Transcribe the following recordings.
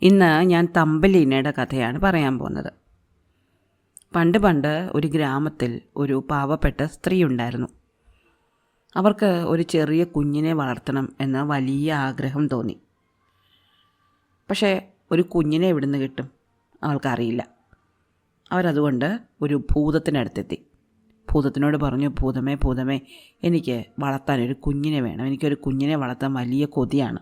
ഇന്ന് ഞാൻ തമ്പലീനയുടെ കഥയാണ് പറയാൻ പോകുന്നത്. പണ്ട് ഒരു ഗ്രാമത്തിൽ ഒരു പാവപ്പെട്ട സ്ത്രീ ഉണ്ടായിരുന്നു. അവർക്ക് ഒരു ചെറിയ കുഞ്ഞിനെ വളർത്തണം എന്ന വലിയ ആഗ്രഹം തോന്നി. പക്ഷേ ഒരു കുഞ്ഞിനെ എവിടുന്ന് കിട്ടും അവൾക്കറിയില്ല. അവരതുകൊണ്ട് ഒരു ഭൂതത്തിനടുത്തെത്തി. ഭൂതത്തിനോട് പറഞ്ഞു, ഭൂതമേ, എനിക്ക് വളർത്താനൊരു കുഞ്ഞിനെ വേണം, എനിക്കൊരു കുഞ്ഞിനെ വളർത്താൻ വലിയ കൊതിയാണ്.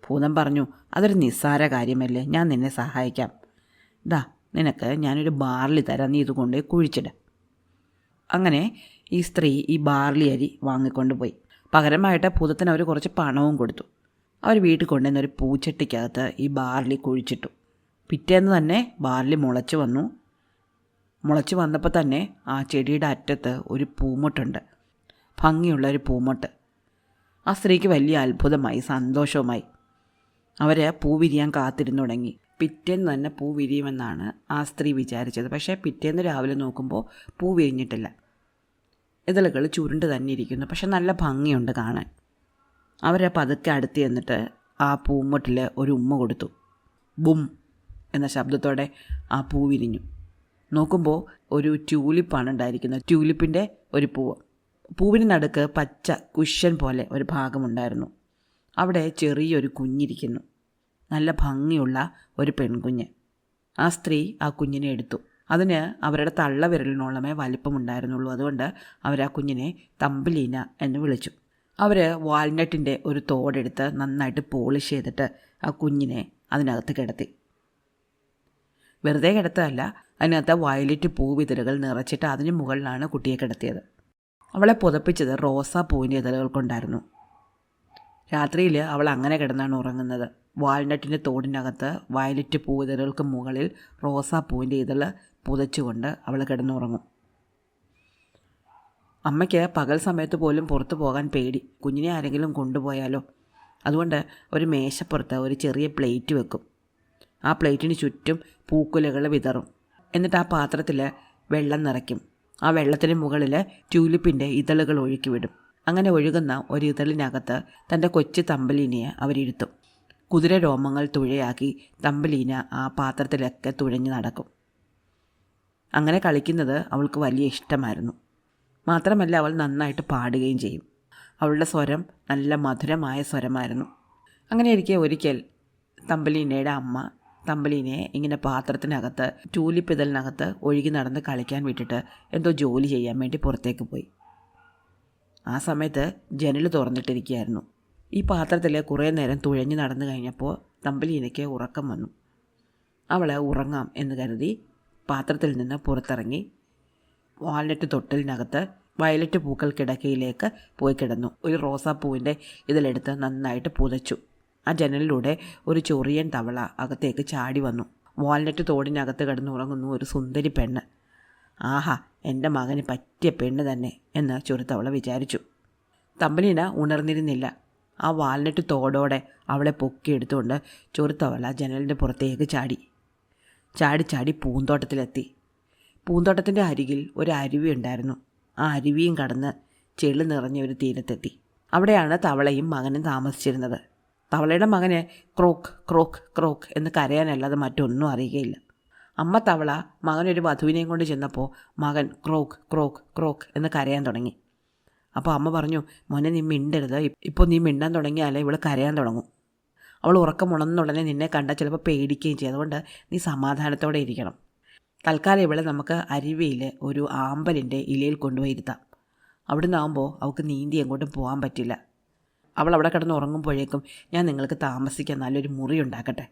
ഭൂതം പറഞ്ഞു, അതൊരു നിസ്സാര കാര്യമല്ലേ, ഞാൻ നിന്നെ സഹായിക്കാം. നിനക്ക് ഞാനൊരു ബാർലി തരാം, നീ ഇതുകൊണ്ട് കുഴിച്ചിട്. അങ്ങനെ ഈ സ്ത്രീ ഈ ബാർലി അരി വാങ്ങിക്കൊണ്ട് പോയി. പകരമായിട്ട് ഭൂതത്തിന് അവർ കുറച്ച് പണവും കൊടുത്തു. അവർ വീട്ടിൽ കൊണ്ടുവന്നൊരു പൂച്ചട്ടിക്കകത്ത് ഈ ബാർലി കുഴിച്ചിട്ടു. പിറ്റേന്ന് തന്നെ ബാർലി മുളച്ചു വന്നു. മുളച്ചു വന്നപ്പോൾ തന്നെ ആ ചെടിയുടെ അറ്റത്ത് ഒരു പൂമൊട്ടുണ്ട്, ഭംഗിയുള്ള ഒരു പൂമൊട്ട്. ആ സ്ത്രീക്ക് വലിയ അത്ഭുതമായി, സന്തോഷവുമായി. അവർ പൂ വിരിയാൻ കാത്തിരുന്നു തുടങ്ങി. പിറ്റേന്ന് തന്നെ പൂ വിരിയുമെന്നാണ് ആ സ്ത്രീ വിചാരിച്ചത്. പക്ഷേ പിറ്റേന്ന് രാവിലെ നോക്കുമ്പോൾ പൂ വിരിഞ്ഞിട്ടില്ല. ഇതളുകൾ ചുരുണ്ട് തന്നെ ഇരിക്കുന്നു. പക്ഷെ നല്ല ഭംഗിയുണ്ട് കാണാൻ. അവർ പതുക്കെ അടുത്ത് ചെന്നിട്ട് ആ പൂമൊട്ടിൽ ഒരു ഉമ്മ കൊടുത്തു. ബും എന്ന ശബ്ദത്തോടെ ആ പൂ വിരിഞ്ഞു. നോക്കുമ്പോൾ ഒരു ട്യൂലിപ്പാണ് ഉണ്ടായിരിക്കുന്നത്. ട്യൂലിപ്പിൻ്റെ ഒരു പൂവ്. പൂവിന് നടുക്ക് പച്ച കുഷ്യൻ പോലെ ഒരു ഭാഗമുണ്ടായിരുന്നു. അവിടെ ചെറിയൊരു കുഞ്ഞിരിക്കുന്നു, നല്ല ഭംഗിയുള്ള ഒരു പെൺകുഞ്ഞ്. ആ സ്ത്രീ ആ കുഞ്ഞിനെ എടുത്തു. അതിന് അവരുടെ തള്ളവിരലിനോളമേ വലിപ്പമുണ്ടായിരുന്നുള്ളൂ. അതുകൊണ്ട് അവർ ആ കുഞ്ഞിനെ തമ്പലീന എന്ന് വിളിച്ചു. അവർ വാൽനട്ടിൻ്റെ ഒരു തോടെടുത്ത് നന്നായിട്ട് പോളിഷ് ചെയ്തിട്ട് ആ കുഞ്ഞിനെ അതിനകത്ത് കിടത്തി. വെറുതെ കിടത്തല്ല, അതിനകത്ത് വയലറ്റ് പൂവിതളുകൾ നിറച്ചിട്ട് അതിന് മുകളിലാണ് കുട്ടിയെ കിടത്തിയത്. അവളെ പുതപ്പിച്ചത് റോസാപ്പൂവിൻ്റെ ഇതളുകൾ കൊണ്ടായിരുന്നു. രാത്രിയിൽ അവൾ അങ്ങനെ കിടന്നാണ് ഉറങ്ങുന്നത്. വാൽനട്ടിൻ്റെ തോടിനകത്ത് വയലറ്റ് പൂവിതളുകൾക്ക് മുകളിൽ റോസാപ്പൂവിൻ്റെ ഇതൾ പുതച്ചുകൊണ്ട് അവൾ കിടന്നുറങ്ങും. അമ്മയ്ക്ക് പകൽ സമയത്ത് പോലും പുറത്തു പോകാൻ പേടി, കുഞ്ഞിനെ ആരെങ്കിലും കൊണ്ടുപോയാലോ. അതുകൊണ്ട് ഒരു മേശപ്പുറത്ത് ഒരു ചെറിയ പ്ലേറ്റ് വെക്കും. ആ പ്ലേറ്റിന് ചുറ്റും പൂക്കുലകൾ വിതറും. എന്നിട്ട് ആ പാത്രത്തിൽ വെള്ളം നിറയ്ക്കും. ആ വെള്ളത്തിന് മുകളിൽ ട്യൂലിപ്പിൻ്റെ ഇതളുകൾ ഒഴുക്കി വിടും. അങ്ങനെ ഒഴുകുന്ന ഒരു ഇതളിനകത്ത് തൻ്റെ കൊച്ചു തമ്പലീനയെ അവരിരുത്തും. കുതിര രോമങ്ങൾ തുഴയാക്കി തമ്പലീന ആ പാത്രത്തിലൊക്കെ തുഴഞ്ഞു നടക്കും. അങ്ങനെ കളിക്കുന്നത് അവൾക്ക് വലിയ ഇഷ്ടമായിരുന്നു. മാത്രമല്ല, അവൾ നന്നായിട്ട് പാടുകയും ചെയ്യും. അവളുടെ സ്വരം നല്ല മധുരമായ സ്വരമായിരുന്നു. അങ്ങനെ ഇരിക്കെ ഒരിക്കൽ തമ്പലീനയുടെ അമ്മ തമ്പലീനയെ ഇങ്ങനെ പാത്രത്തിനകത്ത് ട്യൂലിപ്പ് ഇതളിനകത്ത് ഒഴുകി നടന്ന് കളിക്കാൻ വിട്ടിട്ട് എന്തോ ജോലി ചെയ്യാൻ വേണ്ടി പുറത്തേക്ക് പോയി. ആ സമയത്ത് ജനൽ തുറന്നിട്ടിരിക്കുകയായിരുന്നു. ഈ പാത്രത്തിൽ കുറേ നേരം തുഴഞ്ഞു നടന്നു കഴിഞ്ഞപ്പോൾ തമ്പലീനയ്ക്ക് ഉറക്കം വന്നു. അവൾ ഉറങ്ങാം എന്ന് കരുതി പാത്രത്തിൽ നിന്ന് പുറത്തിറങ്ങി വാൽനട്ട് തൊട്ടിലിനകത്ത് വയലറ്റ് പൂക്കൾ കിടക്കയിലേക്ക് പോയി കിടന്നു. ഒരു റോസാപ്പൂവിൻ്റെ ഇതിലെടുത്ത് നന്നായിട്ട് പുതച്ചു. ആ ജനലിലൂടെ ഒരു ചൊറിയൻ തവള അകത്തേക്ക് ചാടി വന്നു. വാൽനട്ട് തോടിനകത്ത് കിടന്നുറങ്ങുന്നു ഒരു സുന്ദരി പെണ്ണ്. ആഹാ, എൻ്റെ മകന് പറ്റിയ പെണ്ണ് തന്നെ എന്ന് ചൊരുത്തവള വിചാരിച്ചു. തമ്പലീന ഉണർന്നിരുന്നില്ല. ആ വാൽനട്ട് തോടോടെ അവളെ പൊക്കിയെടുത്തുകൊണ്ട് ചൊരുത്തവള ജനലിൻ്റെ പുറത്തേക്ക് ചാടി പൂന്തോട്ടത്തിലെത്തി. പൂന്തോട്ടത്തിൻ്റെ അരികിൽ ഒരു അരുവി ഉണ്ടായിരുന്നു. ആ അരുവിയും കടന്ന് ചെളി നിറഞ്ഞ ഒരു തീരത്തെത്തി. അവിടെയാണ് തവളയും മകനും താമസിച്ചിരുന്നത്. തവളയുടെ മകന് ക്രോക്ക് ക്രോക്ക് ക്രോക്ക് എന്ന് കരയാനല്ലാതെ മറ്റൊന്നും അറിയുകയില്ല. അമ്മ തവള മകനൊരു വധുവിനെയും കൊണ്ട് ചെന്നപ്പോൾ മകൻ ക്രോക്ക് ക്രോക്ക് ക്രോക്ക് എന്ന് കരയാൻ തുടങ്ങി. അപ്പോൾ അമ്മ പറഞ്ഞു, മോനെ നീ മിണ്ടരുത്, ഇപ്പോൾ നീ മിണ്ടാൻ തുടങ്ങിയാലേ ഇവൾ കരയാൻ തുടങ്ങും. അവൾ ഉറക്കമുണർന്നുടനെ നിന്നെ കണ്ടാൽ ചിലപ്പോൾ പേടിക്കുകയും ചെയ്യും. അതുകൊണ്ട് നീ സമാധാനത്തോടെ ഇരിക്കണം. തൽക്കാലം ഇവളെ നമുക്ക് അരുവിയിൽ ഒരു ആമ്പലിൻ്റെ ഇലയിൽ കൊണ്ടുപോയി ഇരുത്താം. അവിടെ നിന്നാകുമ്പോൾ അവൾക്ക് നീന്തി എങ്ങോട്ടും പോകാൻ പറ്റില്ല. അവൾ അവിടെ കിടന്ന് ഉറങ്ങുമ്പോഴേക്കും ഞാൻ നിങ്ങൾക്ക് താമസിക്കാൻ നല്ലൊരു മുറി ഉണ്ടാക്കട്ടെ.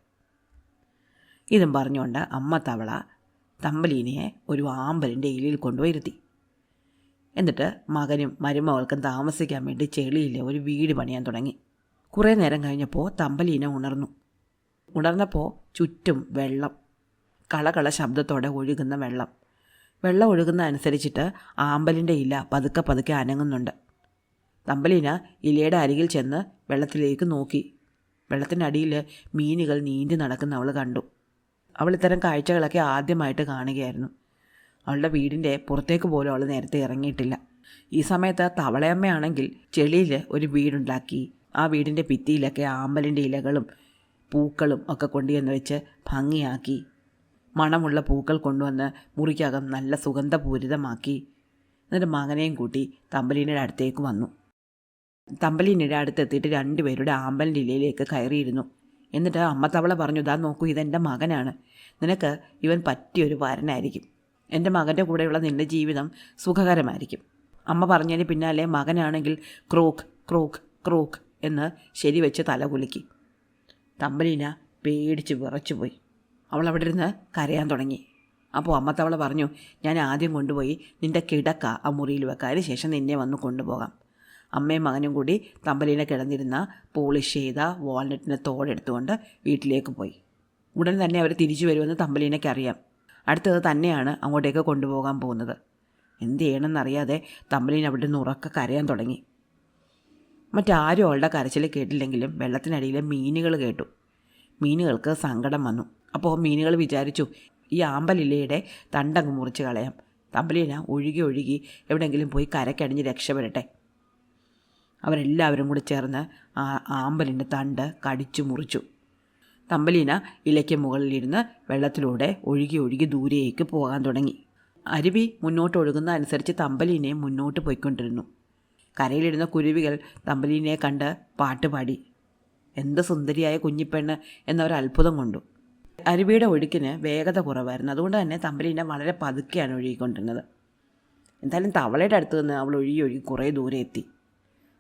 ഇതും പറഞ്ഞുകൊണ്ട് അമ്മ തവള തമ്പലീനയെ ഒരു ആമ്പലിൻ്റെ ഇലയിൽ കൊണ്ടുപോയി ഇരുത്തി. എന്നിട്ട് മകനും മരുമകൾക്കും താമസിക്കാൻ വേണ്ടി ചെളിയിൽ ഒരു വീട് പണിയാൻ തുടങ്ങി. കുറേ നേരം കഴിഞ്ഞപ്പോൾ തമ്പലീന ഉണർന്നപ്പോൾ ചുറ്റും വെള്ളം, കളകള ശബ്ദത്തോടെ ഒഴുകുന്ന വെള്ളം ഒഴുകുന്ന അനുസരിച്ചിട്ട് ആമ്പലിൻ്റെ ഇല പതുക്കെ അനങ്ങുന്നുണ്ട്. തമ്പലീന ഇലയുടെ അരികിൽ ചെന്ന് വെള്ളത്തിലേക്ക് നോക്കി. വെള്ളത്തിനടിയിൽ മീനുകൾ നീന്തി നടക്കുന്ന അവൾ കണ്ടു. അവൾ ഇത്തരം കാഴ്ചകളൊക്കെ ആദ്യമായിട്ട് കാണുകയായിരുന്നു. അവളുടെ വീടിൻ്റെ പുറത്തേക്ക് പോലും അവൾ നേരത്തെ ഇറങ്ങിയിട്ടില്ല. ഈ സമയത്ത് തവളയമ്മയാണെങ്കിൽ ചെളിയിൽ ഒരു വീടുണ്ടാക്കി. ആ വീടിൻ്റെ ഭിത്തിയിലൊക്കെ ആമ്പലിൻ്റെ ഇലകളും പൂക്കളും ഒക്കെ കൊണ്ടുവന്ന് വെച്ച് ഭംഗിയാക്കി. മണമുള്ള പൂക്കൾ കൊണ്ടുവന്ന് മുറിക്കകം നല്ല സുഗന്ധപൂരിതമാക്കി. എന്നിട്ട് മകനെയും കൂട്ടി തമ്പലീനയുടെ അടുത്തേക്ക് വന്നു. തമ്പലീനയുടെ അടുത്തെത്തിയിട്ട് രണ്ടുപേരുടെ ആമ്പലിൻ്റെ ഇലയിലേക്ക് കയറിയിരുന്നു. എന്നിട്ട് അമ്മ തവള പറഞ്ഞു, "ദാ നോക്കൂ, ഇതെൻ്റെ മകനാണ്. നിനക്ക് ഇവൻ പറ്റിയൊരു വരനായിരിക്കും. എൻ്റെ മകൻ്റെ കൂടെയുള്ള നിൻ്റെ ജീവിതം സുഖകരമായിരിക്കും." അമ്മ പറഞ്ഞതിന് പിന്നാലെ മകനാണെങ്കിൽ ക്രോക്ക് ക്രോക്ക് ക്രോക്ക് എന്ന് ശരിവെച്ച് തല കുലുക്കി. തമ്പലീന പേടിച്ച് വിറച്ചുപോയി. അവൾ അവിടെ ഇരുന്ന് കരയാൻ തുടങ്ങി. അപ്പോൾ അമ്മ തവള പറഞ്ഞു, "ഞാൻ ആദ്യം കൊണ്ടുപോയി നിൻ്റെ കിടക്ക ആ മുറിയിൽ വെക്കാം, അതിന് ശേഷം നിന്നെ വന്ന് കൊണ്ടുപോകാം." അമ്മയും മകനും കൂടി തമ്പലീന കിടന്നിരുന്ന പോളിഷ് ചെയ്ത വാൾനട്ടിൻ്റെ തോടെടുത്തുകൊണ്ട് വീട്ടിലേക്ക് പോയി. ഉടൻ തന്നെ അവർ തിരിച്ചു വരുമെന്ന് തമ്പലീനയ്ക്ക് അറിയാം. അടുത്തത് തന്നെയാണ് അങ്ങോട്ടേക്ക് കൊണ്ടുപോകാൻ പോകുന്നത്. എന്ത് ചെയ്യണമെന്നറിയാതെ തമ്പലീന അവിടെ നിന്ന് ഉറക്കെ കരയാൻ തുടങ്ങി. മറ്റാരും അവളുടെ കരച്ചിൽ കേട്ടില്ലെങ്കിലും വെള്ളത്തിനടിയിലെ മീനുകൾ കേട്ടു. മീനുകൾക്ക് സങ്കടം വന്നു. അപ്പോൾ മീനുകൾ വിചാരിച്ചു, ഈ ആമ്പലിലയുടെ തണ്ടങ്ങ് മുറിച്ച് കളയാം. തമ്പലീന ഒഴുകി ഒഴുകി എവിടെയെങ്കിലും പോയി കരക്കടിഞ്ഞ് രക്ഷപ്പെടട്ടെ. അവരെല്ലാവരും കൂടി ചേർന്ന് ആ ആമ്പലിൻ്റെ തണ്ട് കടിച്ചു മുറിച്ചു. തമ്പലീന ഇലയ്ക്ക് മുകളിലിരുന്ന് വെള്ളത്തിലൂടെ ഒഴുകി ഒഴുകി ദൂരേക്ക് പോകാൻ തുടങ്ങി. അരുവി മുന്നോട്ട് ഒഴുകുന്ന അനുസരിച്ച് തമ്പലീനയെ മുന്നോട്ട് പോയിക്കൊണ്ടിരുന്നു. കരയിലിരുന്ന കുരുവികൾ തമ്പലീനയെ കണ്ട് പാട്ടുപാടി. എന്ത് സുന്ദരിയായ കുഞ്ഞിപ്പെണ്ണ് എന്നൊരത്ഭുതം കൊണ്ടു. അരുവിയുടെ ഒഴുക്കിന് വേഗത കുറവായിരുന്നു. അതുകൊണ്ട് തന്നെ തമ്പലീന വളരെ പതുക്കെയാണ് ഒഴുകിക്കൊണ്ടിരുന്നത്. എന്തായാലും തവളയുടെ അടുത്ത് നിന്ന് അവൾ ഒഴുകി ഒഴുകി കുറേ ദൂരെ എത്തി.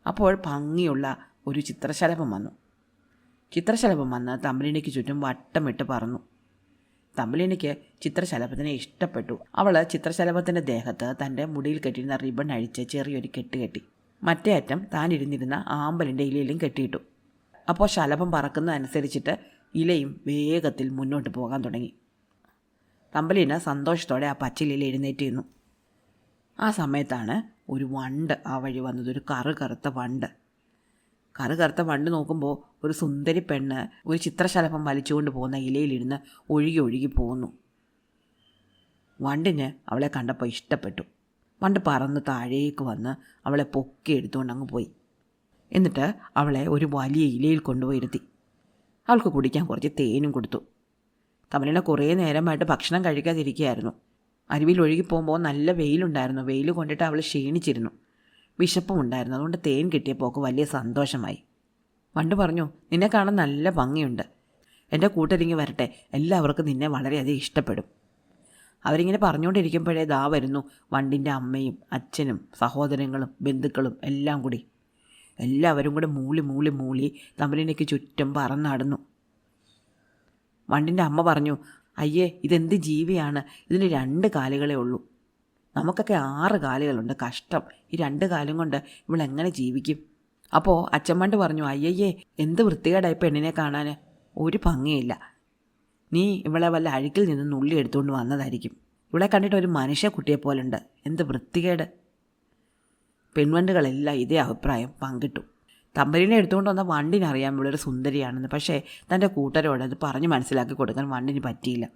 അപ്പോൾ ഭംഗിയുള്ള ഒരു ചിത്രശലഭം വന്നു. ചിത്രശലഭം വന്ന് തമ്പലീനയ്ക്ക് ചുറ്റും വട്ടമിട്ട് പറന്നു. തമ്പലീനയ്ക്ക് ചിത്രശലഭത്തിനെ ഇഷ്ടപ്പെട്ടു. അവൾ ചിത്രശലഭത്തിൻ്റെ ദേഹത്ത് തൻ്റെ മുടിയിൽ കെട്ടിയിരുന്ന റിബൺ അഴിച്ച് ചെറിയൊരു കെട്ട് കെട്ടി. മറ്റേ അറ്റം താനിരുന്നിരുന്ന ആമ്പലിൻ്റെ ഇലയിലും കെട്ടിയിട്ടു. അപ്പോൾ ശലഭം പറക്കുന്നതനുസരിച്ചിട്ട് ഇലയും വേഗത്തിൽ മുന്നോട്ട് പോകാൻ തുടങ്ങി. തമ്പലീന സന്തോഷത്തോടെ ആ പച്ചിലയിൽ എഴുന്നേറ്റ് നിന്നു. ആ സമയത്താണ് ഒരു വണ്ട് ആ വഴി വന്നത്. ഒരു കറുകറുത്ത വണ്ട്. കറുകറുത്ത വണ്ട് നോക്കുമ്പോൾ ഒരു സുന്ദരി പെണ്ണ് ഒരു ചിത്രശലഭം വലിച്ചുകൊണ്ട് പോകുന്ന ഇലയിലിരുന്ന് ഒഴുകി ഒഴുകി പോകുന്നു. വണ്ടിന് അവളെ കണ്ടപ്പോൾ ഇഷ്ടപ്പെട്ടു. വണ്ട് പറന്ന് താഴേക്ക് വന്ന് അവളെ പൊക്കി എടുത്തുകൊണ്ട് അങ്ങ് പോയി. എന്നിട്ട് അവളെ ഒരു വലിയ ഇലയിൽ കൊണ്ടുപോയി ഇരുത്തി. അവൾക്ക് കുടിക്കാൻ കുറച്ച് തേനും കൊടുത്തു. തമ്പലീന കുറേ നേരമായിട്ട് ഭക്ഷണം കഴിക്കാതിരിക്കുകയായിരുന്നു. അരുവിയിൽ ഒഴുകി പോകുമ്പോൾ നല്ല വെയിലുണ്ടായിരുന്നു. വെയിൽ കൊണ്ടിട്ട് അവൾ ക്ഷീണിച്ചിരുന്നു. വിശപ്പും ഉണ്ടായിരുന്നു. അതുകൊണ്ട് തേൻ കിട്ടിയപ്പോൾ അവൾക്ക് വലിയ സന്തോഷമായി. വണ്ട് പറഞ്ഞു, "നിന്നെ കാണാൻ നല്ല ഭംഗിയുണ്ട്. എൻ്റെ കൂട്ടരിങ്ങി വരട്ടെ, എല്ലാവർക്കും നിന്നെ വളരെയധികം ഇഷ്ടപ്പെടും." അവരിങ്ങനെ പറഞ്ഞുകൊണ്ടിരിക്കുമ്പോഴേ ദാ വരുന്നു വണ്ടിൻ്റെ അമ്മയും അച്ഛനും സഹോദരങ്ങളും ബന്ധുക്കളും എല്ലാം കൂടി. എല്ലാവരും കൂടെ മൂളി മൂളി മൂളി തമ്പലീനയ്ക്ക് ചുറ്റും പറന്നാടുന്നു. വണ്ടിൻ്റെ അമ്മ പറഞ്ഞു, "അയ്യേ, ഇതെന്ത് ജീവിയാണ്? ഇതിന് 2 കാലുകളേ ഉള്ളൂ. നമുക്കൊക്കെ 6 കാലുകളുണ്ട്. കഷ്ടം, ഈ 2 കാലും കൊണ്ട് ഇവളെങ്ങനെ ജീവിക്കും?" അപ്പോൾ അച്ഛമ്മണ്ട് പറഞ്ഞു, "അയ്യയ്യേ, എന്ത് വൃത്തികേടായി പെണ്ണിനെ കാണാൻ. ഒരു ഭംഗിയില്ല. നീ ഇവളെ വല്ല അഴുക്കിൽ നിന്ന് നുള്ളി എടുത്തുകൊണ്ട് വന്നതായിരിക്കും. ഇവളെ കണ്ടിട്ട് ഒരു മനുഷ്യക്കുട്ടിയെപ്പോലുണ്ട്. എന്ത് വൃത്തികേട്." പെൺവണ്ടുകളെല്ലാം ഇതേ അഭിപ്രായം പങ്കിട്ടു. തമ്പലീനെ എടുത്തുകൊണ്ട് വന്ന വണ്ടിനറിയാം ഇവളൊരു സുന്ദരിയാണെന്ന്. പക്ഷേ തൻ്റെ കൂട്ടരോട് അത് പറഞ്ഞ് മനസ്സിലാക്കി കൊടുക്കാൻ വണ്ടിന് പറ്റിയില്ല.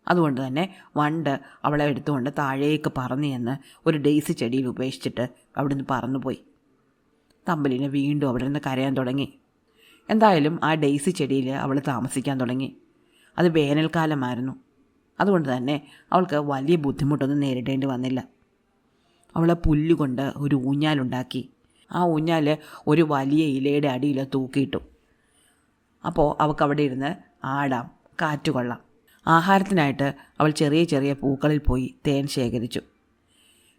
അതുകൊണ്ട് തന്നെ വണ്ട് അവളെ എടുത്തുകൊണ്ട് താഴേക്ക് പറന്നു ചെന്ന് ഒരു ഡെയ്സി ചെടിയിൽ ഉപേക്ഷിച്ചിട്ട് അവിടെ നിന്ന് പറന്നുപോയി. തമ്പലീന വീണ്ടും അവിടെ നിന്ന് കരയാൻ തുടങ്ങി. എന്തായാലും ആ ഡെയ്സി ചെടിയിൽ അവൾ താമസിക്കാൻ തുടങ്ങി. അത് വേനൽക്കാലമായിരുന്നു. അതുകൊണ്ട് തന്നെ അവൾക്ക് വലിയ ബുദ്ധിമുട്ടൊന്നും നേരിടേണ്ടി വന്നില്ല. അവൾ പുല്ലുകൊണ്ട് ഒരു ഊഞ്ഞാലുണ്ടാക്കി. ആ ഊഞ്ഞാൽ ഒരു വലിയ ഇലയുടെ അടിയിൽ തൂക്കിയിട്ടു. അപ്പോൾ അവൾക്ക് അവിടെ ഇരുന്ന് ആടാം, കാറ്റുകൊള്ളാം. ആഹാരത്തിനായിട്ട് അവൾ ചെറിയ ചെറിയ പൂക്കളിൽ പോയി തേൻ ശേഖരിച്ചു.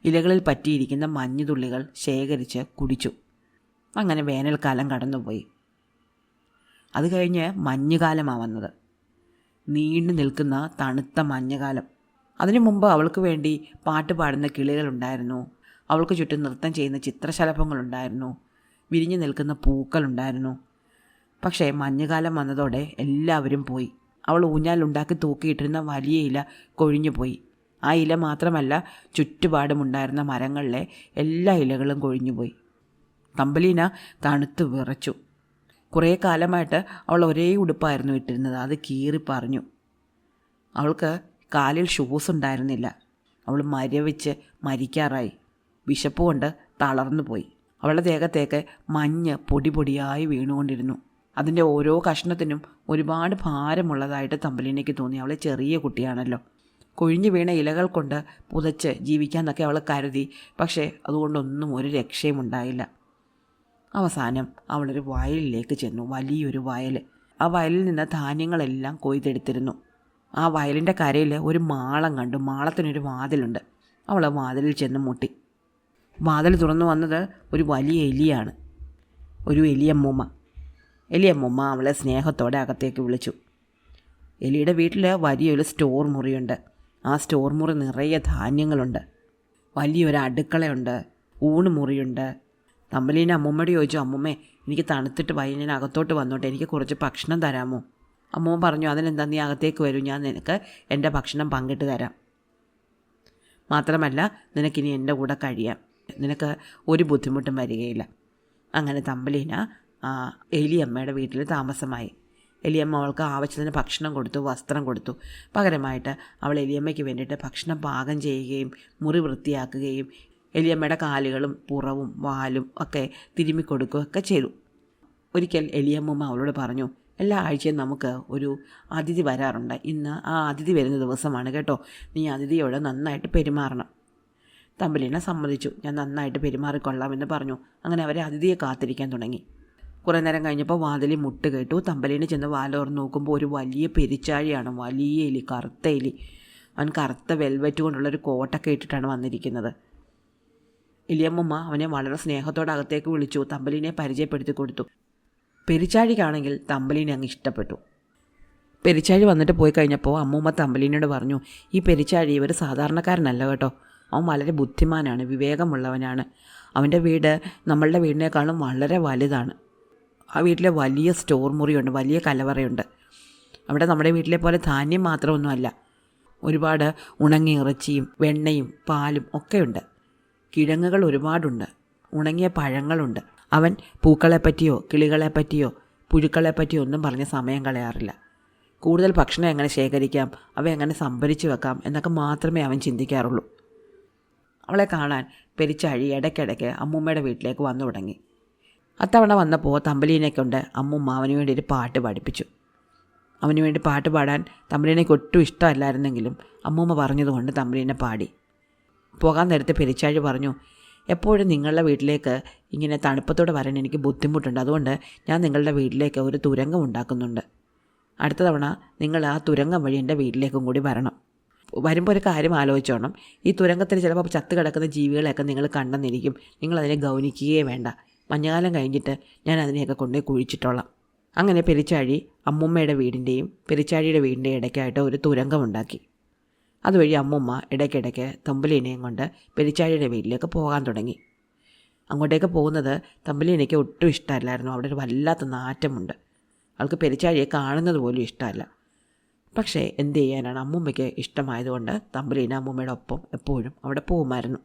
ഇലകളിൽ പറ്റിയിരിക്കുന്ന മഞ്ഞുതുള്ളികൾ ശേഖരിച്ച് കുടിച്ചു. അങ്ങനെ വേനൽക്കാലം കടന്നുപോയി. അത് കഴിഞ്ഞ് മഞ്ഞുകാലമാണ് വന്നത്. നീണ്ടു നിൽക്കുന്ന തണുത്ത മഞ്ഞുകാലം. അതിനു മുമ്പ് അവൾക്ക് വേണ്ടി പാട്ട് പാടുന്ന കിളികളുണ്ടായിരുന്നു. അവൾക്ക് ചുറ്റും നൃത്തം ചെയ്യുന്ന ചിത്രശലഭങ്ങളുണ്ടായിരുന്നു. വിരിഞ്ഞു നിൽക്കുന്ന പൂക്കളുണ്ടായിരുന്നു. പക്ഷേ മഞ്ഞുകാലം വന്നതോടെ എല്ലാവരും പോയി. അവൾ ഊഞ്ഞാലുണ്ടാക്കി തൂക്കിയിട്ടിരുന്ന വലിയ ഇല കൊഴിഞ്ഞുപോയി. ആ ഇല മാത്രമല്ല, ചുറ്റുപാടുമുണ്ടായിരുന്ന മരങ്ങളിലെ എല്ലാ ഇലകളും കൊഴിഞ്ഞുപോയി. തമ്പലീന തണുത്ത് വിറച്ചു. കുറേ കാലമായിട്ട് അവൾ ഒരേ ഉടുപ്പായിരുന്നു ഇട്ടിരുന്നത്. അത് കീറിപ്പറഞ്ഞു. അവൾക്ക് കാലിൽ ഷൂസ് ഉണ്ടായിരുന്നില്ല. അവൾ മരവിച്ച് മരിക്കാറായി. വിശപ്പ് കൊണ്ട് തളർന്നു പോയി. അവളുടെ ദേഹത്തേക്ക് മഞ്ഞ് പൊടി പൊടിയായി വീണുകൊണ്ടിരുന്നു. അതിൻ്റെ ഓരോ കഷ്ണത്തിനും ഒരുപാട് ഭാരമുള്ളതായിട്ട് തമ്പലീനയ്ക്ക് തോന്നി. അവളെ ചെറിയ കുട്ടിയാണല്ലോ. കൊഴിഞ്ഞു വീണ ഇലകൾ കൊണ്ട് പുതച്ച് ജീവിക്കാമെന്നൊക്കെ അവൾ കരുതി. പക്ഷേ അതുകൊണ്ടൊന്നും ഒരു രക്ഷയും ഉണ്ടായില്ല. അവസാനം അവളൊരു വയലിലേക്ക് ചെന്നു. വലിയൊരു വയൽ. ആ വയലിൽ നിന്ന് ധാന്യങ്ങളെല്ലാം കൊയ്തെടുത്തിരുന്നു. ആ വയലിൻ്റെ കരയിൽ ഒരു മാളം കണ്ടു. മാളത്തിനൊരു വാതിലുണ്ട്. അവൾ വാതിലിൽ ചെന്ന് മുട്ടി. വാതിൽ തുറന്നു വന്നത് ഒരു വലിയ എലിയാണ്. ഒരു എലിയമ്മൂമ്മ. എലിയമ്മൂമ്മ അവളെ സ്നേഹത്തോടെ അകത്തേക്ക് വിളിച്ചു. എലിയുടെ വീട്ടിൽ വലിയൊരു സ്റ്റോർ മുറിയുണ്ട്. ആ സ്റ്റോർ മുറി നിറയെ ധാന്യങ്ങളുണ്ട്. വലിയൊരു അടുക്കളയുണ്ട്. ഊണ് മുറിയുണ്ട്. തമ്പലീന അമ്മൂമ്മയോട് ചോദിച്ചു, അമ്മൂമ്മേ, എനിക്ക് തണുത്തിട്ട് വയ്യ, ഞാൻ അകത്തോട്ട് വന്നോട്ടെ, എനിക്ക് കുറച്ച് ഭക്ഷണം തരാമോ? അമ്മൂമ്മ പറഞ്ഞു, അതിനെന്താ, നീ അകത്തേക്ക് വരൂ, ഞാൻ നിനക്ക് എൻ്റെ ഭക്ഷണം പങ്കിട്ട് തരാം. മാത്രമല്ല നിനക്കിനി എൻ്റെ കൂടെ കഴിയാം, നിനക്ക് ഒരു ബുദ്ധിമുട്ടും വരികയില്ല. അങ്ങനെ തമ്പലീന എലിയമ്മയുടെ വീട്ടിൽ താമസമായി. എലിയമ്മ അവൾക്ക് ആവശ്യത്തിന് ഭക്ഷണം കൊടുത്തു, വസ്ത്രം കൊടുത്തു. പകരമായിട്ട് അവൾ എലിയമ്മയ്ക്ക് വേണ്ടിയിട്ട് ഭക്ഷണം പാകം ചെയ്യുകയും മുറി വൃത്തിയാക്കുകയും എലിയമ്മയുടെ കാലുകളും പുറവും വാലും ഒക്കെ തിരുമ്മിക്കൊടുക്കുകയൊക്കെ ചെയ്തു. ഒരിക്കൽ എലിയമ്മൂമ്മ അവളോട് പറഞ്ഞു, എല്ലാ ആഴ്ചയും നമുക്ക് ഒരു അതിഥി വരാറുണ്ട്. ഇന്ന് ആ അതിഥി വരുന്ന ദിവസമാണ് കേട്ടോ. നീ അതിഥിയോട് നന്നായിട്ട് പെരുമാറണം. തമ്പലീന സമ്മതിച്ചു. ഞാൻ നന്നായിട്ട് പെരുമാറിക്കൊള്ളാമെന്ന് പറഞ്ഞു. അങ്ങനെ അവരെ അതിഥിയെ കാത്തിരിക്കാൻ തുടങ്ങി. കുറേ നേരം കഴിഞ്ഞപ്പോൾ വാതിലിൽ മുട്ട് കേട്ടു. തമ്പലീന ചെന്ന് വാലോർന്ന് നോക്കുമ്പോൾ ഒരു വലിയ പെരിച്ചാഴിയാണ്. വലിയ എലി, കറുത്ത എലി. അവൻ കറുത്ത വെൽവെറ്റ് കൊണ്ടുള്ളൊരു കോട്ടൊക്കെ ഇട്ടിട്ടാണ് വന്നിരിക്കുന്നത്. എലിയമ്മൂമ്മ അവനെ വളരെ സ്നേഹത്തോടെ അകത്തേക്ക് വിളിച്ചു. തമ്പലീനെ പരിചയപ്പെടുത്തി കൊടുത്തു. പെരിച്ചാഴിക്കാണെങ്കിൽ തമ്പലീനെ അങ്ങ് ഇഷ്ടപ്പെട്ടു. പെരിച്ചാഴി വന്നിട്ട് പോയി കഴിഞ്ഞപ്പോൾ അമ്മൂമ്മ തമ്പലീനോട് പറഞ്ഞു, ഈ പെരിച്ചാഴി ഇവർ സാധാരണക്കാരനല്ല കേട്ടോ. അവൻ വളരെ ബുദ്ധിമാനാണ്, വിവേകമുള്ളവനാണ്. അവൻ്റെ വീട് നമ്മളുടെ വീടിനേക്കാളും വളരെ വലുതാണ്. ആ വീട്ടിൽ വലിയ സ്റ്റോർ മുറിയുണ്ട്, വലിയ കലവറയുണ്ട്. അവിടെ നമ്മുടെ വീട്ടിലെ പോലെ ധാന്യം മാത്രമൊന്നുമല്ല, ഒരുപാട് ഉണങ്ങിയ ഇറച്ചിയും വെണ്ണയും പാലും ഒക്കെയുണ്ട്. കിഴങ്ങുകൾ ഒരുപാടുണ്ട്, ഉണങ്ങിയ പഴങ്ങളുണ്ട്. അവൻ പൂക്കളെപ്പറ്റിയോ കിളികളെപ്പറ്റിയോ പുഴുക്കളെപ്പറ്റിയോ ഒന്നും പറഞ്ഞ് സമയം കളയാറില്ല. കൂടുതൽ ഭക്ഷണം എങ്ങനെ ശേഖരിക്കാം, അവ എങ്ങനെ സംഭരിച്ചു വെക്കാം എന്നൊക്കെ മാത്രമേ അവൻ ചിന്തിക്കാറുള്ളൂ. അവളെ കാണാൻ പെരിച്ചാഴി ഇടയ്ക്കിടയ്ക്ക് അമ്മൂമ്മയുടെ വീട്ടിലേക്ക് വന്നു തുടങ്ങി. അത്തവണ വന്നപ്പോൾ തമ്പലീനയ്ക്കൊണ്ട് അമ്മൂമ്മ അവന് വേണ്ടി ഒരു പാട്ട് പഠിപ്പിച്ചു. അവന് വേണ്ടി പാട്ട് പാടാൻ തമ്പലീനയ്ക്ക് ഒട്ടും ഇഷ്ടമല്ലായിരുന്നെങ്കിലും അമ്മൂമ്മ പറഞ്ഞതുകൊണ്ട് തമ്പലീന പാടി. പോകാൻ നേരത്തെ പെരിച്ചാഴി പറഞ്ഞു, എപ്പോഴും നിങ്ങളുടെ വീട്ടിലേക്ക് ഇങ്ങനെ തണുപ്പത്തോടെ വരാൻ എനിക്ക് ബുദ്ധിമുട്ടുണ്ട്. അതുകൊണ്ട് ഞാൻ നിങ്ങളുടെ വീട്ടിലേക്ക് ഒരു തുരങ്കം ഉണ്ടാക്കുന്നുണ്ട്. അടുത്ത തവണ നിങ്ങൾ ആ തുരങ്കം വഴി എൻ്റെ വീട്ടിലേക്കും കൂടി വരണം. വരുമ്പോൾ ഒരു കാര്യം ആലോചിച്ചോണം. ഈ തുരങ്കത്തിൽ ചിലപ്പോൾ ചത്ത് കിടക്കുന്ന ജീവികളെയൊക്കെ നിങ്ങൾ കണ്ടെന്നിരിക്കും. നിങ്ങളതിനെ ഗൗനിക്കുകയേ വേണ്ട. മഞ്ഞകാലം കഴിഞ്ഞിട്ട് ഞാൻ അതിനെയൊക്കെ കൊണ്ടുപോയി കുഴിച്ചിട്ടോളാം. അങ്ങനെ പെരിച്ചാഴി അമ്മൂമ്മയുടെ വീടിൻ്റെയും പെരിച്ചാഴിയുടെ വീടിൻ്റെയും ഇടയ്ക്കായിട്ട് ഒരു തുരങ്കമുണ്ടാക്കി. അതുവഴി അമ്മൂമ്മ ഇടയ്ക്കിടയ്ക്ക് തമ്പലീനയും കൊണ്ട് പെരിച്ചാഴിയുടെ വീട്ടിലേക്ക് പോകാൻ തുടങ്ങി. അങ്ങോട്ടേക്ക് പോകുന്നത് തമ്പലീനയ്ക്ക് ഒട്ടും ഇഷ്ടമല്ലായിരുന്നു. അവിടെ ഒരു വല്ലാത്ത നാറ്റമുണ്ട്. അവൾക്ക് പെരിച്ചാഴിയെ കാണുന്നത് പോലും ഇഷ്ടമല്ല. പക്ഷേ എന്ത് ചെയ്യാനാണ്, അമ്മൂമ്മയ്ക്ക് ഇഷ്ടമായതുകൊണ്ട് തമ്പലീന അമ്മൂമ്മയുടെ ഒപ്പം എപ്പോഴും അവിടെ പോകുമായിരുന്നു.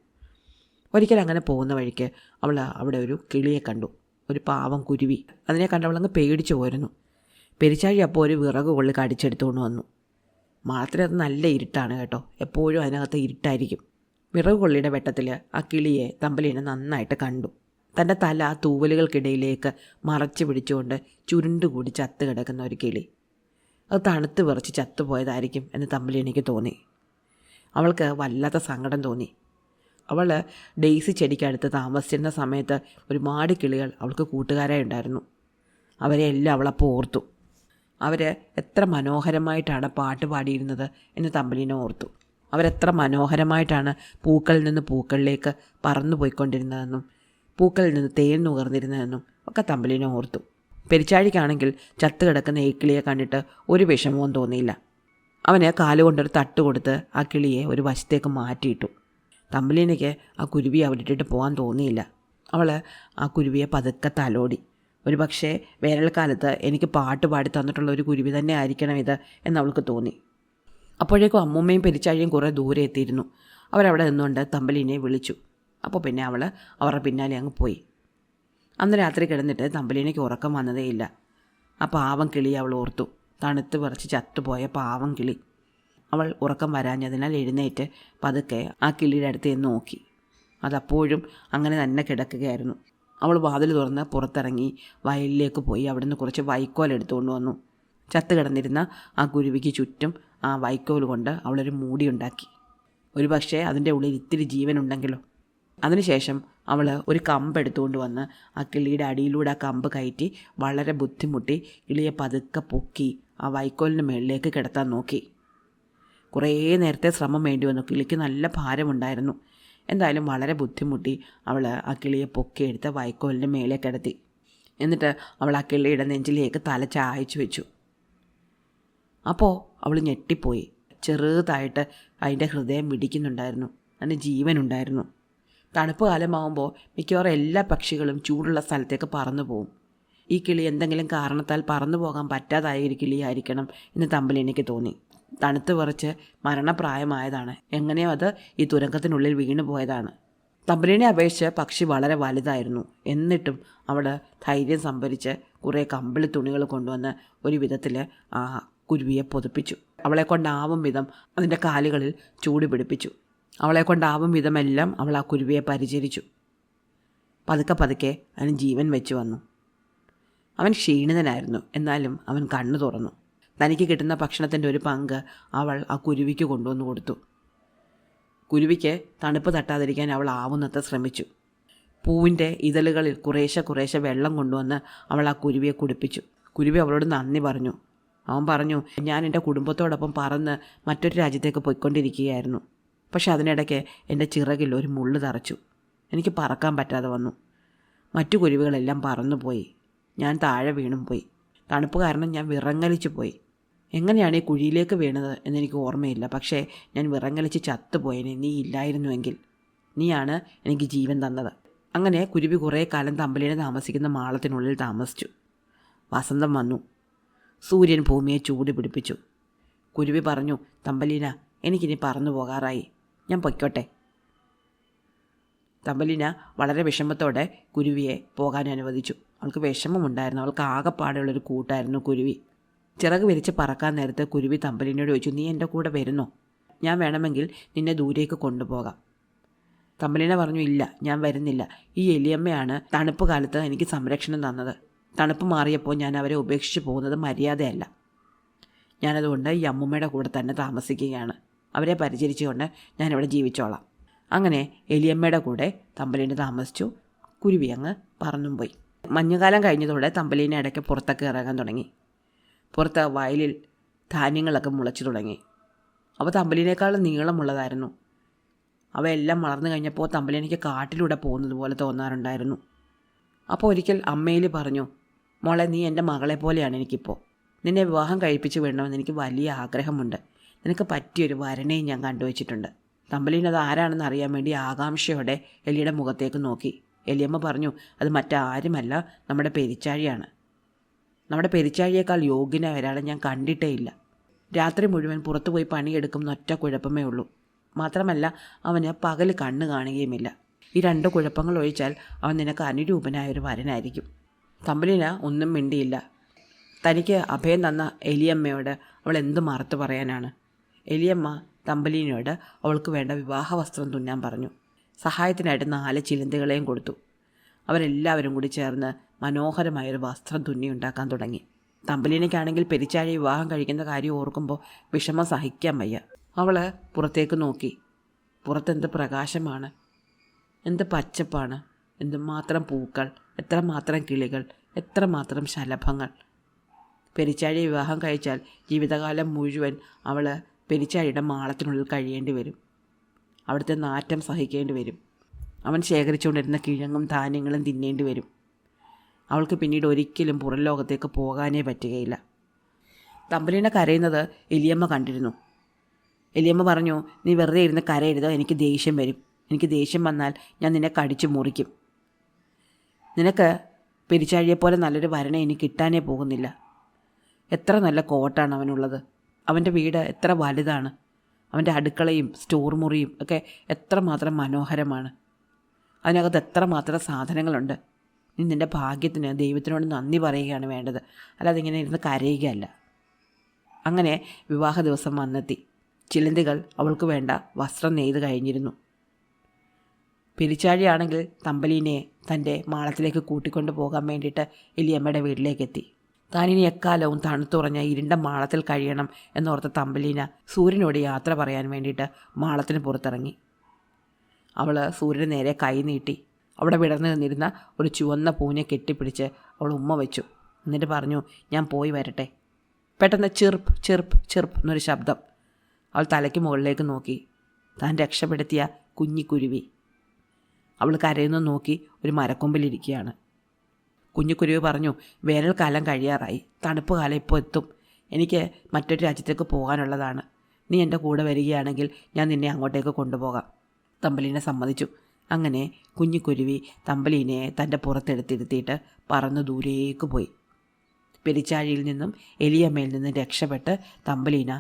ഒരിക്കൽ അങ്ങനെ പോകുന്ന വഴിക്ക് അവൾ അവിടെ ഒരു കിളിയെ കണ്ടു, ഒരു പാവം കുരുവി. അതിനെ കണ്ടവളങ്ങ് പേടിച്ചു പോരുന്നു. പെരിച്ചാഴി അപ്പോൾ ഒരു വിറക് കൊള്ളി കടിച്ചെടുത്തുകൊണ്ട് വന്നു. മാത്രമേ അത് നല്ല ഇരുട്ടാണ് കേട്ടോ, എപ്പോഴും അതിനകത്ത് ഇരുട്ടായിരിക്കും. വിറക് കൊള്ളിയുടെ വെട്ടത്തിൽ ആ കിളിയെ തമ്പലീന നന്നായിട്ട് കണ്ടു. തൻ്റെ തല ആ തൂവലുകൾക്കിടയിലേക്ക് മറച്ചു പിടിച്ചുകൊണ്ട് ചുരുണ്ടുകൂടി ചത്ത് കിടക്കുന്ന ഒരു കിളി. അത് തണുത്ത് വിറച്ച് ചത്തുപോയതായിരിക്കും എന്ന് തമ്പലീനയ്ക്ക് തോന്നി. അവൾക്ക് വല്ലാത്ത സങ്കടം തോന്നി. അവൾ ഡെയ്സി ചെടിക്കടുത്ത് താമസിച്ചിരുന്ന സമയത്ത് ഒരുപാട് കിളികൾ അവൾക്ക് കൂട്ടുകാരായി ഉണ്ടായിരുന്നു. അവരെല്ലാം അവളപ്പോൾ ഓർത്തു. അവർ എത്ര മനോഹരമായിട്ടാണ് പാട്ട് പാടിയിരുന്നത് എന്ന് തമ്പലീന ഓർത്തു. അവരെത്ര മനോഹരമായിട്ടാണ് പൂക്കളിൽ നിന്ന് പൂക്കളിലേക്ക് പറന്നു പോയിക്കൊണ്ടിരുന്നതെന്നും പൂക്കളിൽ നിന്ന് തേൻ നുകർന്നിരുന്നതെന്നും ഒക്കെ തമ്പലീന ഓർത്തു. പെരിച്ചാഴിക്കാണെങ്കിൽ ചത്ത് കിടക്കുന്ന ഈ കിളിയെ കണ്ടിട്ട് ഒരു വിഷമവും തോന്നിയില്ല. അവന് കാലുകൊണ്ടൊരു തട്ട് കൊടുത്ത് ആ കിളിയെ ഒരു വശത്തേക്ക് മാറ്റിയിട്ടു. തമ്പലീനയ്ക്ക് ആ കുരുവിയെ അവിടെ ഇട്ടിട്ട് പോകാൻ തോന്നിയില്ല. അവൾ ആ കുരുവിയെ പതുക്കെ തലോടി. ഒരു പക്ഷേ വേനൽക്കാലത്ത് എനിക്ക് പാട്ട് പാടി തന്നിട്ടുള്ള ഒരു കുരുവി തന്നെ ആയിരിക്കണം ഇത് എന്നവൾക്ക് തോന്നി. അപ്പോഴേക്കും അമ്മൂമ്മയും പെരിച്ചാഴിയും കുറേ ദൂരെ എത്തിയിരുന്നു. അവരവിടെ നിന്നുകൊണ്ട് തമ്പലീനെ വിളിച്ചു. അപ്പോൾ പിന്നെ അവൾ അവരുടെ പിന്നാലെ അങ്ങ് പോയി. അന്ന് രാത്രി കിടന്നിട്ട് തമ്പലീനയ്ക്ക് ഉറക്കം വന്നതേയില്ല. ആ പാവം കിളി അവൾ ഓർത്തു. തണുത്ത് വിറച്ച് ചത്തുപോയ പാവം കിളി. അവൾ ഉറക്കം വരാഞ്ഞതിനാൽ എഴുന്നേറ്റ് പതുക്കെ ആ കിളിയുടെ അടുത്ത് നോക്കി. അതപ്പോഴും അങ്ങനെ തന്നെ കിടക്കുകയായിരുന്നു. അവൾ വാതിൽ തുറന്ന് പുറത്തിറങ്ങി വയലിലേക്ക് പോയി അവിടുന്ന് കുറച്ച് വൈക്കോൽ എടുത്തുകൊണ്ട് വന്നു. ചത്ത് കിടന്നിരുന്ന ആ കുരുവിക്ക് ചുറ്റും ആ വൈക്കോൽ കൊണ്ട് അവളൊരു മൂടിയുണ്ടാക്കി. ഒരു പക്ഷേ അതിൻ്റെ ഉള്ളിൽ ഇത്തിരി ജീവനുണ്ടെങ്കിലോ. അതിനുശേഷം അവൾ ഒരു കമ്പ് എടുത്തുകൊണ്ട് വന്ന് ആ കിളിയുടെ അടിയിലൂടെ ആ കമ്പ് കയറ്റി വളരെ ബുദ്ധിമുട്ടി കിളിയെ പതുക്കെ പൊക്കി ആ വൈക്കോലിന് മുകളിലേക്ക് കിടത്താൻ നോക്കി. കുറേ നേരത്തെ ശ്രമം വേണ്ടി വന്നു. കിളിക്ക് നല്ല ഭാരമുണ്ടായിരുന്നു. എന്തായാലും വളരെ ബുദ്ധിമുട്ടി അവൾ ആ കിളിയെ പൊക്കിയെടുത്ത് വൈക്കോലിൻ്റെ മേലെ കിടത്തി. എന്നിട്ട് അവൾ ആ കിളിയുടെ നെഞ്ചിലേക്ക് തല ചായച്ചു വെച്ചു. അപ്പോൾ അവൾ ഞെട്ടിപ്പോയി. ചെറുതായിട്ട് അതിൻ്റെ ഹൃദയം മിടിക്കുന്നുണ്ടായിരുന്നു. അതിന് ജീവനുണ്ടായിരുന്നു. തണുപ്പ് കാലമാകുമ്പോൾ മിക്കവാറും എല്ലാ പക്ഷികളും ചൂടുള്ള സ്ഥലത്തേക്ക് പറന്നു പോകും. ഈ കിളി എന്തെങ്കിലും കാരണത്താൽ പറന്നു പോകാൻ പറ്റാതായ ഒരു കിളിയായിരിക്കണം എന്ന് തമ്പലിനിക്ക് തോന്നി. തണുത്ത് വിറച്ച് മരണപ്രായമായതാണ്. എങ്ങനെയോ അത് ഈ തുരങ്കത്തിനുള്ളിൽ വീണു പോയതാണ്. തമ്പലിനെ അപേക്ഷിച്ച് പക്ഷി വളരെ വലുതായിരുന്നു. എന്നിട്ടും അവൾ ധൈര്യം സംഭരിച്ച് കുറേ കമ്പിളി തുണികൾ കൊണ്ടുവന്ന് ഒരു വിധത്തിൽ ആ കുരുവിയെ പൊതിപ്പിച്ചു. അവളെ കൊണ്ടാവും വിധം അതിൻ്റെ കാലുകളിൽ ചൂട് പിടിപ്പിച്ചു. അവളെ കൊണ്ടാവും വിധമെല്ലാം അവൾ ആ കുരുവിയെ പരിചരിച്ചു. പതുക്കെ പതുക്കെ അവന് ജീവൻ വെച്ച് വന്നു. അവൻ ക്ഷീണിതനായിരുന്നു. എന്നാലും അവൻ കണ്ണു തുറന്നു. തനിക്ക് കിട്ടുന്ന ഭക്ഷണത്തിൻ്റെ ഒരു പങ്ക് അവൾ ആ കുരുവിക്ക് കൊണ്ടുവന്ന് കൊടുത്തു. കുരുവിക്ക് തണുപ്പ് തട്ടാതിരിക്കാൻ അവൾ ആവുന്നത്ര ശ്രമിച്ചു. പൂവിൻ്റെ ഇതളുകളിൽ കുറേശ്ശെ വെള്ളം കൊണ്ടുവന്ന് അവൾ ആ കുരുവിയെ കുടിപ്പിച്ചു. കുരുവി അവളോട് നന്ദി പറഞ്ഞു. അവൻ പറഞ്ഞു, ഞാൻ എൻ്റെ കുടുംബത്തോടൊപ്പം പറന്ന് മറ്റൊരു രാജ്യത്തേക്ക് പോയിക്കൊണ്ടിരിക്കുകയായിരുന്നു. പക്ഷെ അതിനിടയ്ക്ക് എൻ്റെ ചിറകിൽ ഒരു മുള്ള് തറച്ചു. എനിക്ക് പറക്കാൻ പറ്റാതെ വന്നു. മറ്റു കുരുവികളെല്ലാം പറന്നുപോയി. ഞാൻ താഴെ വീണും പോയി. തണുപ്പ് കാരണം ഞാൻ വിറങ്ങലിച്ചു പോയി. എങ്ങനെയാണ് ഈ കുഴിയിലേക്ക് വീണത് എന്നെനിക്ക് ഓർമ്മയില്ല. പക്ഷേ ഞാൻ വിറങ്ങലിച്ച് ചത്തുപോയതിന് നീ ഇല്ലായിരുന്നുവെങ്കിൽ. നീയാണ് എനിക്ക് ജീവൻ തന്നത്. അങ്ങനെ കുരുവി കുറേ കാലം തമ്പലിനെ താമസിക്കുന്ന മാളത്തിനുള്ളിൽ താമസിച്ചു. വസന്തം വന്നു. സൂര്യൻ ഭൂമിയെ ചൂട് പിടിപ്പിച്ചു. കുരുവി പറഞ്ഞു, തമ്പലീന, എനിക്കിനി പറന്നു പോകാറായി. ഞാൻ പൊയ്ക്കോട്ടെ. തമ്പലീന വളരെ വിഷമത്തോടെ കുരുവിയെ പോകാൻ അനുവദിച്ചു. അവൾക്ക് വിഷമമുണ്ടായിരുന്നു. അവൾക്ക് ആകെപ്പാടെയുള്ളൊരു കൂട്ടായിരുന്നു കുരുവി. ചിറക് വിരിച്ച് പറക്കാൻ നേരത്ത് കുരുവി തമ്പലീനയോട് ചോദിച്ചു, നീ എൻ്റെ കൂടെ വരുന്നോ? ഞാൻ വേണമെങ്കിൽ നിന്നെ ദൂരേക്ക് കൊണ്ടുപോകാം. തമ്പലീന പറഞ്ഞു, ഇല്ല, ഞാൻ വരുന്നില്ല. ഈ എലിയമ്മയാണ് തണുപ്പ് കാലത്ത് എനിക്ക് സംരക്ഷണം തന്നത്. തണുപ്പ് മാറിയപ്പോൾ ഞാൻ അവരെ ഉപേക്ഷിച്ച് പോകുന്നത് മര്യാദയല്ല. ഞാനതുകൊണ്ട് ഈ അമ്മുമ്മയുടെ കൂടെ തന്നെ താമസിക്കുകയാണ്. അവരെ പരിചരിച്ചുകൊണ്ട് ഞാനിവിടെ ജീവിച്ചോളാം. അങ്ങനെ എലിയമ്മയുടെ കൂടെ തമ്പലീന താമസിച്ചു. കുരുവി അങ്ങ് പറന്നും പോയി. മഞ്ഞുകാലം കഴിഞ്ഞതോടെ തമ്പലീന ഇടയ്ക്ക് പുറത്തൊക്കെ ഇറങ്ങാൻ തുടങ്ങി. പുറത്ത് വയലിൽ ധാന്യങ്ങളൊക്കെ മുളച്ചു തുടങ്ങി. അവ തമ്പലീനേക്കാളും നീളമുള്ളതായിരുന്നു. അവയെല്ലാം വളർന്നു കഴിഞ്ഞപ്പോൾ തമ്പലീനയ്ക്ക് കാട്ടിലൂടെ പോകുന്നത് പോലെ തോന്നാറുണ്ടായിരുന്നു. അപ്പോൾ ഒരിക്കൽ അമ്മയിൽ പറഞ്ഞു, മോളെ, നീ എൻ്റെ മകളെ പോലെയാണ് എനിക്കിപ്പോൾ. നിന്നെ വിവാഹം കഴിപ്പിച്ച് വിടണമെന്ന് എനിക്ക് വലിയ ആഗ്രഹമുണ്ട്. നിനക്ക് പറ്റിയൊരു വരനെയും ഞാൻ കണ്ടുവച്ചിട്ടുണ്ട്. തമ്പലീന അത് ആരാണെന്ന് അറിയാൻ വേണ്ടി ആകാംക്ഷയോടെ എലിയുടെ മുഖത്തേക്ക് നോക്കി. എലിയമ്മ പറഞ്ഞു, അത് മറ്റാരുമല്ല, നമ്മുടെ പെരിച്ചാഴിയാണ്. നമ്മുടെ പെരിച്ചാഴിയേക്കാൾ യോഗ്യനായ ഒരാളെ ഞാൻ കണ്ടിട്ടേ ഇല്ല. രാത്രി മുഴുവൻ പുറത്തു പോയി പണിയെടുക്കുന്ന ഒറ്റ കുഴപ്പമേ ഉള്ളൂ. മാത്രമല്ല അവന് പകൽ കണ്ണ് കാണുകയുമില്ല. ഈ 2 കുഴപ്പങ്ങൾ ഒഴിച്ചാൽ അവൻ നിനക്ക് അനുരൂപനായ ഒരു വരനായിരിക്കും. തമ്പലീന ഒന്നും മിണ്ടിയില്ല. തനിക്ക് അഭയം തന്ന എലിയമ്മയോട് അവൾ എന്ത് മറുത്ത് പറയാനാണ്? എലിയമ്മ തമ്പലീനയോട് അവൾക്ക് വേണ്ട വിവാഹ വസ്ത്രം തുന്നാൻ പറഞ്ഞു. സഹായത്തിനായിട്ട് 4 ചിലന്തികളെയും കൊടുത്തു. അവരെല്ലാവരും കൂടി ചേർന്ന് മനോഹരമായൊരു വസ്ത്രം തുന്നി ഉണ്ടാക്കാൻ തുടങ്ങി. തമ്പലീനയ്ക്കാണെങ്കിൽ പെരിച്ചാഴി വിവാഹം കഴിക്കുന്ന കാര്യം ഓർക്കുമ്പോൾ വിഷമം സഹിക്കാൻ വയ്യ. അവൾ പുറത്തേക്ക് നോക്കി. പുറത്തെന്ത് പ്രകാശമാണ്, എന്ത് പച്ചപ്പാണ്, എന്തുമാത്രം പൂക്കൾ, എത്രമാത്രം കിളികൾ, എത്രമാത്രം ശലഭങ്ങൾ. പെരിച്ചാഴി വിവാഹം കഴിച്ചാൽ ജീവിതകാലം മുഴുവൻ അവൾ പെരിച്ചാഴിയുടെ മാളത്തിനുള്ളിൽ കഴിയേണ്ടി വരും. അവിടുത്തെ നാറ്റം സഹിക്കേണ്ടി വരും. അവൻ ശേഖരിച്ചുകൊണ്ടിരുന്ന കിഴങ്ങും ധാന്യങ്ങളും തിന്നേണ്ടി വരും. അവൾക്ക് പിന്നീട് ഒരിക്കലും പുറം ലോകത്തേക്ക് പോകാനേ പറ്റുകയില്ല. തമ്പലീന കരയുന്നത് എലിയമ്മ കണ്ടിരുന്നു. എലിയമ്മ പറഞ്ഞു, നീ വെറുതെ ഇരുന്ന് കരയരുത്, എനിക്ക് ദേഷ്യം വരും. എനിക്ക് ദേഷ്യം വന്നാൽ ഞാൻ നിന്നെ കടിച്ചു മുറിക്കും. നിനക്ക് പെരിച്ചാഴിയെപ്പോലെ നല്ലൊരു വരനെ എനിക്ക് കിട്ടാനേ പോകുന്നില്ല. എത്ര നല്ല കോട്ടാണ് അവനുള്ളത്. അവൻ്റെ വീട് എത്ര വലുതാണ്. അവൻ്റെ അടുക്കളയും സ്റ്റോർ മുറിയും ഒക്കെ എത്രമാത്രം മനോഹരമാണ്. അതിനകത്ത് എത്രമാത്രം സാധനങ്ങളുണ്ട്. നീ നിൻ്റെ ഭാഗ്യത്തിന് ദൈവത്തിനോട് നന്ദി പറയുകയാണ് വേണ്ടത്, അല്ലാതെ ഇങ്ങനെ ഇരുന്ന് കരയുകയല്ല. അങ്ങനെ വിവാഹ ദിവസം വന്നെത്തി. ചിലന്തികൾ അവൾക്ക് വേണ്ട വസ്ത്രം നെയ്ത് കഴിഞ്ഞിരുന്നു. പെരിച്ചാഴിയാണെങ്കിൽ തമ്പലീനെ തൻ്റെ മാളത്തിലേക്ക് കൂട്ടിക്കൊണ്ട് പോകാൻ വേണ്ടിയിട്ട് എലിയമ്മയുടെ വീട്ടിലേക്കെത്തി. താനിനി എക്കാലവും തണുത്തുറഞ്ഞ ഇരുണ്ട മാളത്തിൽ കഴിയണം എന്നോർത്ത തമ്പലീന സൂര്യനോട് യാത്ര പറയാൻ വേണ്ടിയിട്ട് മാളത്തിന് പുറത്തിറങ്ങി. അവൾ സൂര്യന് നേരെ കൈ നീട്ടി. അവിടെ വിടർന്നു നിന്നിരുന്ന ഒരു ചുവന്ന പൂഞ്ഞെ കെട്ടിപ്പിടിച്ച് അവൾ ഉമ്മ വെച്ചു. എന്നിട്ട് പറഞ്ഞു, ഞാൻ പോയി വരട്ടെ. പെട്ടെന്ന് ചെറുപ്പ് ചെറുപ്പ് ചെറുപ്പ് എന്നൊരു ശബ്ദം. അവൾ തലയ്ക്ക് മുകളിലേക്ക് നോക്കി. താൻ രക്ഷപ്പെടുത്തിയ കുഞ്ഞിക്കുരുവി. അവൾ കരയുന്നു നോക്കി ഒരു മരക്കൊമ്പിലിരിക്കുകയാണ്. കുഞ്ഞിക്കുരുവി പറഞ്ഞു, വേനൽക്കാലം കഴിയാറായി, തണുപ്പ് കാലം ഇപ്പോൾ എത്തും. എനിക്ക് മറ്റൊരു രാജ്യത്തേക്ക് പോകാനുള്ളതാണ്. നീ എൻ്റെ കൂടെ വരികയാണെങ്കിൽ ഞാൻ നിന്നെ അങ്ങോട്ടേക്ക് കൊണ്ടുപോകാം. തമ്പലീനെ സമ്മതിച്ചു. അങ്ങനെ കുഞ്ഞിക്കുരുവി തമ്പലീനെ തൻ്റെ പുറത്തെടുത്തിരുത്തിയിട്ട് പറന്ന് ദൂരേക്ക് പോയി. പെരിച്ചാഴിയിൽ നിന്നും എലിയമ്മയിൽ നിന്നും രക്ഷപ്പെട്ട് തമ്പലീന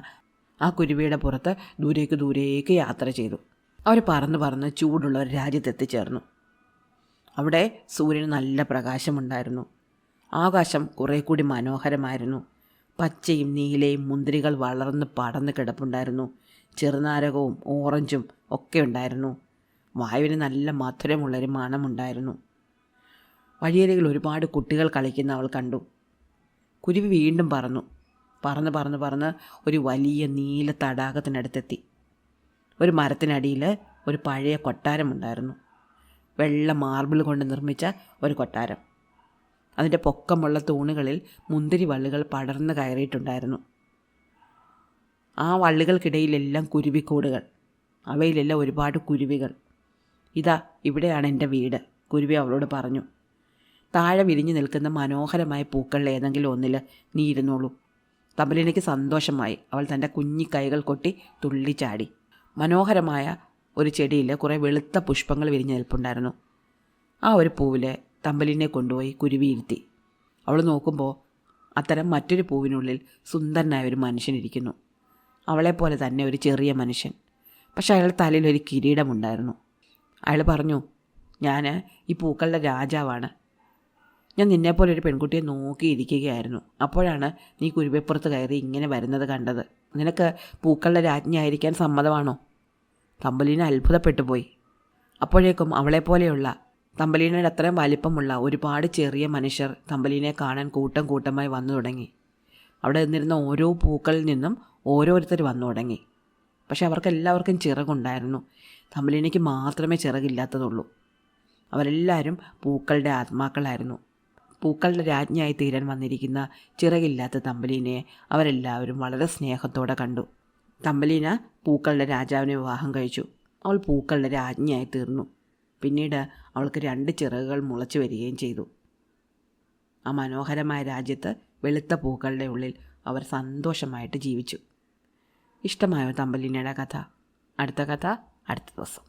ആ കുരുവിയുടെ പുറത്ത് ദൂരേക്ക് യാത്ര ചെയ്തു. അവർ പറന്ന് ചൂടുള്ള ഒരു രാജ്യത്തെത്തിച്ചേർന്നു. അവിടെ സൂര്യന് നല്ല പ്രകാശമുണ്ടായിരുന്നു. ആകാശം കുറേ കൂടി മനോഹരമായിരുന്നു. പച്ചയും നീലയും മുന്തിരികൾ വളർന്ന് പടർന്ന് കിടപ്പുണ്ടായിരുന്നു. ചെറുനാരകവും ഓറഞ്ചും ഒക്കെ ഉണ്ടായിരുന്നു. വായുവിന് നല്ല മധുരമുള്ളൊരു മണമുണ്ടായിരുന്നു. വഴിയരികിൽ ഒരുപാട് കുട്ടികൾ കളിക്കുന്ന അവൾ കണ്ടു. കുരുവി വീണ്ടും പറന്ന് ഒരു വലിയ നീല തടാകത്തിനടുത്തെത്തി. ഒരു മരത്തിനടിയിൽ ഒരു പഴയ കൊട്ടാരമുണ്ടായിരുന്നു. വെള്ള മാർബിൾ കൊണ്ട് നിർമ്മിച്ച ഒരു കൊട്ടാരം. അതിൻ്റെ പൊക്കമുള്ള തൂണുകളിൽ മുന്തിരി വള്ളികൾ പടർന്ന് കയറിയിട്ടുണ്ടായിരുന്നു. ആ വള്ളികൾക്കിടയിലെല്ലാം കുരുവിക്കൂടുകൾ. അവയിലെല്ലാം ഒരുപാട് കുരുവികൾ. ഇതാ ഇവിടെയാണ് എൻ്റെ വീട്, കുരുവി അവളോട് പറഞ്ഞു. താഴെ വിരിഞ്ഞു നിൽക്കുന്ന മനോഹരമായ പൂക്കളിൽ ഏതെങ്കിലും ഒന്നിൽ നീ ഇരുന്നോളൂ. തമ്പലീനയ്ക്ക് സന്തോഷമായി. അവൾ തൻ്റെ കുഞ്ഞി കൈകൾ കൊട്ടി തുള്ളിച്ചാടി. മനോഹരമായ ഒരു ചെടിയിൽ കുറേ വെളുത്ത പുഷ്പങ്ങൾ വിരിഞ്ഞു നിൽപ്പുണ്ടായിരുന്നു. ആ ഒരു പൂവിൽ തമ്പലീനെ കൊണ്ടുപോയി കുരുവി ഇരുത്തി. അവൾ നോക്കുമ്പോൾ അത്തരം മറ്റൊരു പൂവിനുള്ളിൽ സുന്ദരനായ ഒരു മനുഷ്യനിരിക്കുന്നു. അവളെപ്പോലെ തന്നെ ഒരു ചെറിയ മനുഷ്യൻ. പക്ഷെ അയാളുടെ തലയിൽ ഒരു കിരീടമുണ്ടായിരുന്നു. അയാൾ പറഞ്ഞു, ഞാൻ ഈ പൂക്കളുടെ രാജാവാണ്. ഞാൻ നിന്നെപ്പോലെ ഒരു പെൺകുട്ടിയെ നോക്കിയിരിക്കുകയായിരുന്നു. അപ്പോഴാണ് നീ കുരുവിപ്പുറത്ത് കയറി ഇങ്ങനെ വരുന്നത് കണ്ടത്. നിനക്ക് പൂക്കളുടെ രാജ്ഞിയായിരിക്കാൻ സമ്മതമാണോ? തമ്പലീന അത്ഭുതപ്പെട്ടു പോയി. അപ്പോഴേക്കും അവളെപ്പോലെയുള്ള തമ്പലീനയുടെ അത്രയും വലിപ്പമുള്ള ഒരുപാട് ചെറിയ മനുഷ്യർ തമ്പലീനെ കാണാൻ കൂട്ടമായി വന്നു തുടങ്ങി. അവിടെ നിന്നിരുന്ന ഓരോ പൂക്കളിൽ നിന്നും ഓരോരുത്തർ വന്നു തുടങ്ങി. പക്ഷെ അവർക്കെല്ലാവർക്കും ചിറകുണ്ടായിരുന്നു. തമ്പലീനയ്ക്ക് മാത്രമേ ചിറകില്ലാത്തതുള്ളൂ. അവരെല്ലാവരും പൂക്കളുടെ ആത്മാക്കളായിരുന്നു. പൂക്കളുടെ രാജ്ഞിയായി തീരാൻ വന്നിരിക്കുന്ന ചിറകില്ലാത്ത തമ്പലീനയെ അവരെല്ലാവരും വളരെ സ്നേഹത്തോടെ കണ്ടു. തമ്പലീന പൂക്കളുടെ രാജാവിനെ വിവാഹം കഴിച്ചു. അവൾ പൂക്കളുടെ രാജ്ഞിയായി തീർന്നു. പിന്നീട് അവൾക്ക് 2 ചിറകുകൾ മുളച്ചു വരികയും ചെയ്തു. ആ മനോഹരമായ രാജ്യത്ത് വെളുത്ത പൂക്കളുടെ ഉള്ളിൽ അവർ സന്തോഷമായിട്ട് ജീവിച്ചു. ഇഷ്ടമായോ തമ്പലീനയുടെ കഥ? അടുത്ത കഥ അടുത്ത ദിവസം.